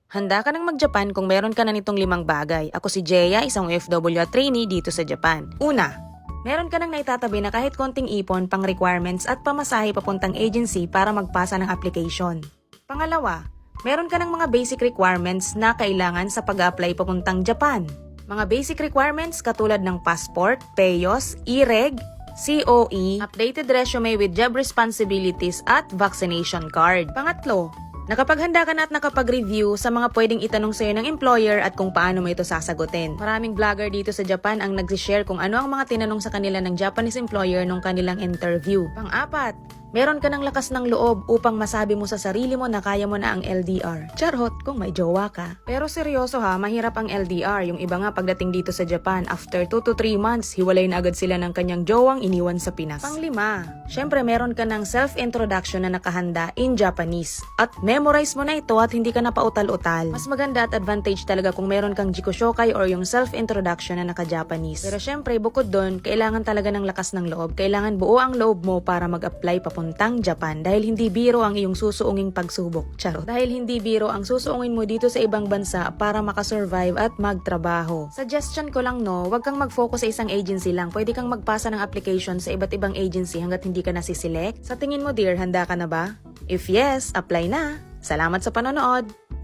Handa ka nang mag-Japan kung meron ka na nitong 5 bagay. Ako si Jeya, isang OFW at trainee dito sa Japan. Una, meron ka nang naitatabi na kahit konting ipon pang requirements at pamasahe papuntang agency para magpasa ng application. Pangalawa, meron ka ng mga basic requirements na kailangan sa pag-apply papuntang Japan. Mga basic requirements katulad ng passport, PEOS, e-reg, COE, updated resume with job responsibilities at vaccination card. Pangatlo, nakapaghanda ka na at nakapag-review sa mga pwedeng itanong sa'yo ng employer at kung paano mo ito sasagutin. Maraming vlogger dito sa Japan ang nag-share kung ano ang mga tinanong sa kanila ng Japanese employer nung kanilang interview. Pang-apat, meron ka ng lakas ng loob upang masabi mo sa sarili mo na kaya mo na ang LDR. Charot kung may jowa ka. Pero seryoso ha, mahirap ang LDR. Yung iba nga pagdating dito sa Japan, after 2 to 3 months, hiwalay na agad sila ng kanyang jowang iniwan sa Pinas. Pang-5, syempre meron ka ng self-introduction na nakahanda in Japanese. At memorize mo na ito at hindi ka na pautal-utal. Mas maganda at advantage talaga kung meron kang Jikoshokai or yung self-introduction na naka-Japanese. Pero syempre, bukod doon, kailangan talaga ng lakas ng loob. Kailangan buo ang loob mo para mag-apply papuntang Japan dahil hindi biro ang iyong susuunging pagsubok. Charot. Dahil hindi biro ang susuungin mo dito sa ibang bansa para makasurvive at magtrabaho. Suggestion ko lang no, wag kang mag-focus sa isang agency lang. Pwede kang magpasa ng application sa iba't ibang agency hanggat hindi ka nasiselect. Sa tingin mo dear, handa ka na ba? If yes, apply na. Salamat sa panonood!